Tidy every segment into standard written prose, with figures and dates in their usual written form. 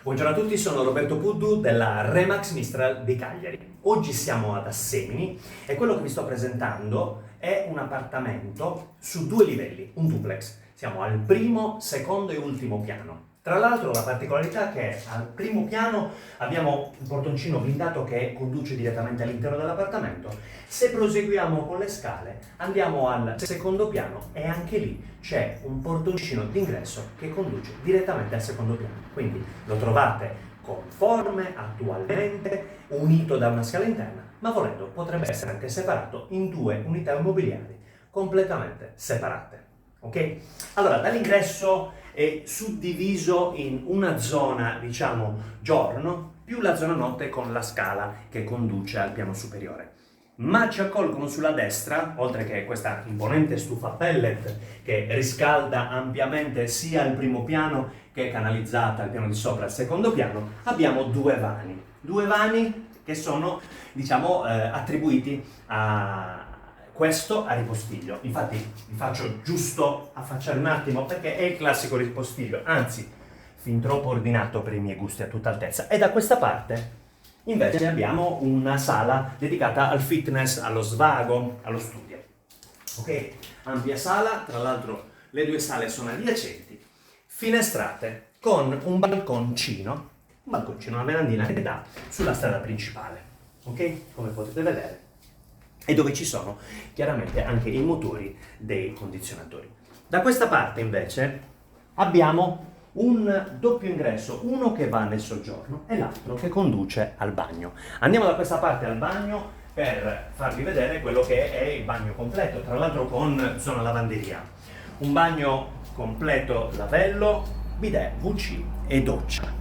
Buongiorno a tutti, sono Roberto Puddu della Remax Mistral di Cagliari. Oggi siamo ad Assemini e quello che vi sto presentando è un appartamento su 2 livelli, un duplex. Siamo al primo, secondo e ultimo piano. Tra l'altro la particolarità è che al primo piano abbiamo un portoncino blindato che conduce direttamente all'interno dell'appartamento. Se proseguiamo con le scale andiamo al secondo piano e anche lì c'è un portoncino d'ingresso che conduce direttamente al secondo piano. Quindi lo trovate conforme attualmente, unito da una scala interna, ma volendo potrebbe essere anche separato in 2 unità immobiliari completamente separate. Ok? Allora, dall'ingresso è suddiviso in una zona, diciamo, giorno, più la zona notte con la scala che conduce al piano superiore. Ma ci accolgono sulla destra, oltre che questa imponente stufa pellet che riscalda ampiamente sia il primo piano che è canalizzata al piano di sopra e al secondo piano, abbiamo 2 vani. 2 vani che sono, diciamo, attribuiti a questo a ripostiglio. Infatti vi faccio giusto affacciare un attimo perché è il classico ripostiglio, anzi fin troppo ordinato per i miei gusti a tutta altezza. E da questa parte invece abbiamo una sala dedicata al fitness, allo svago, allo studio. Ok? Ampia sala, tra l'altro le 2 sale sono adiacenti, finestrate con un balconcino, una verandina che dà sulla strada principale. Ok? Come potete vedere. E dove ci sono chiaramente anche i motori dei condizionatori. Da questa parte invece abbiamo un doppio ingresso, uno che va nel soggiorno e l'altro che conduce al bagno. Andiamo da questa parte al bagno per farvi vedere quello che è il bagno completo, tra l'altro con zona lavanderia. Un bagno completo lavello, bidet, WC e doccia.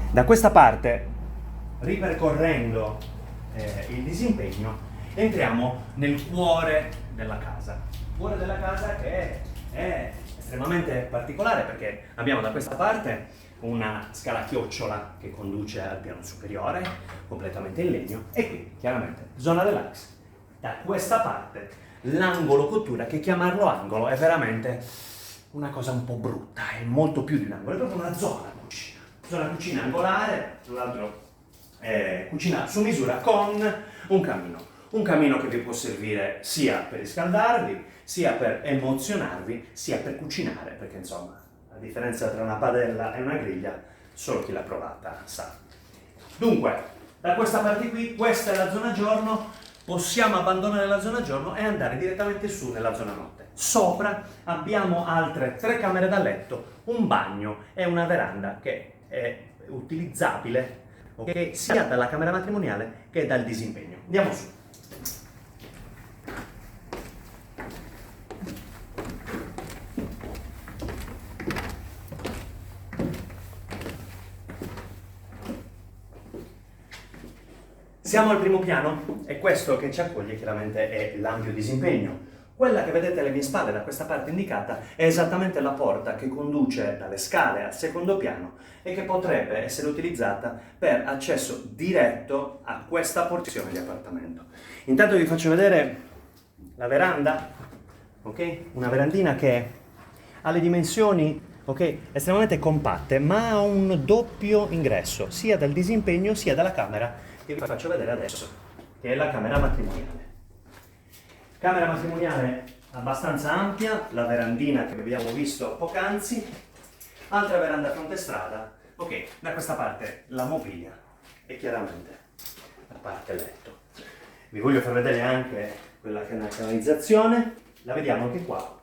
Da questa parte, ripercorrendo il disimpegno, entriamo nel cuore della casa. Cuore della casa che è estremamente particolare perché abbiamo da questa parte una scala a chiocciola che conduce al piano superiore, completamente in legno, e qui chiaramente zona relax. Da questa parte l'angolo cottura, che chiamarlo angolo è veramente una cosa un po' brutta, è molto più di un angolo, è proprio una zona cucina. Zona cucina angolare, tra l'altro cucina su misura con un camino. Un camino che vi può servire sia per riscaldarvi, sia per emozionarvi, sia per cucinare, perché insomma, la differenza tra una padella e una griglia, solo chi l'ha provata sa. Dunque, da questa parte qui, questa è la zona giorno, possiamo abbandonare la zona giorno e andare direttamente su nella zona notte. Sopra abbiamo altre 3 camere da letto, un bagno e una veranda che è utilizzabile, okay, sia dalla camera matrimoniale che dal disimpegno. Andiamo su. Siamo al primo piano e questo che ci accoglie chiaramente è l'ampio disimpegno. Quella che vedete alle mie spalle da questa parte indicata è esattamente la porta che conduce dalle scale al secondo piano e che potrebbe essere utilizzata per accesso diretto a questa porzione di appartamento. Intanto vi faccio vedere la veranda, ok? Una verandina che ha le dimensioni, ok, estremamente compatte, ma ha un doppio ingresso, sia dal disimpegno sia dalla camera che vi faccio vedere adesso, che è la camera matrimoniale. Camera matrimoniale abbastanza ampia, la verandina che abbiamo visto poc'anzi, altra veranda fronte strada, ok, da questa parte la mobilia e chiaramente la parte letto. Vi voglio far vedere anche quella che è una canalizzazione, la vediamo anche qua,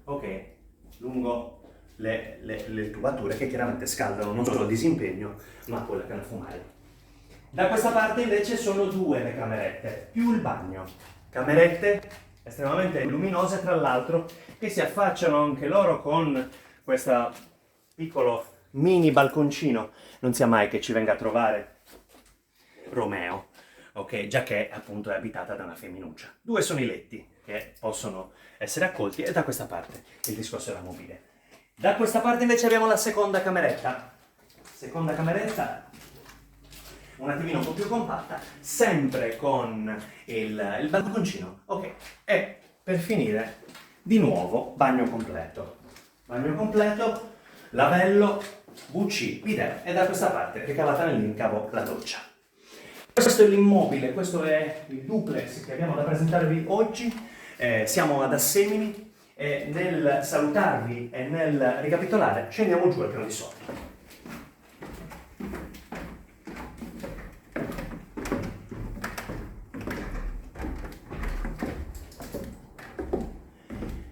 ok, lungo le tubature che chiaramente scaldano non solo il disimpegno, ma quella che è la fumaia. Da questa parte invece sono 2 le camerette, più il bagno. Camerette estremamente luminose, tra l'altro, che si affacciano anche loro con questo piccolo mini balconcino. Non sia mai che ci venga a trovare Romeo, ok? Già che appunto è abitata da una femminuccia. 2 sono i letti che possono essere accolti e da questa parte il discorso della mobile. Da questa parte invece abbiamo la seconda cameretta. Seconda cameretta un attimino un po' più compatta, sempre con il balconcino. Ok, e per finire, di nuovo, bagno completo. Bagno completo, lavello, VC, idea, e da questa parte, ricavata nell'incavo, la doccia. Questo è l'immobile, questo è il duplex che abbiamo da presentarvi oggi. Siamo ad Assemini e nel salutarvi e nel ricapitolare scendiamo giù al piano di sopra.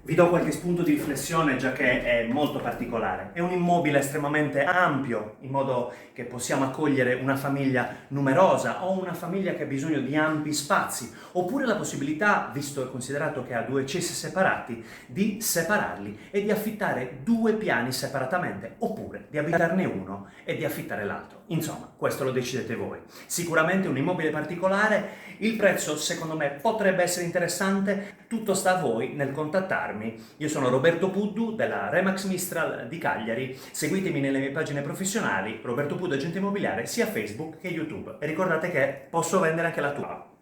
Vi do qualche spunto di riflessione, già che è molto particolare. È un immobile estremamente ampio, in modo che possiamo accogliere una famiglia numerosa o una famiglia che ha bisogno di ampi spazi, oppure la possibilità, visto e considerato che ha due cessi separati, di separarli e di affittare due piani separatamente, oppure di abitarne uno e di affittare l'altro. Insomma, questo lo decidete voi. Sicuramente un immobile particolare, il prezzo secondo me potrebbe essere interessante, tutto sta a voi nel contattarmi. Io sono Roberto Puddu della Remax Mistral di Cagliari, seguitemi nelle mie pagine professionali, Roberto Puddu agente immobiliare, sia Facebook che YouTube, e ricordate che posso vendere anche la tua.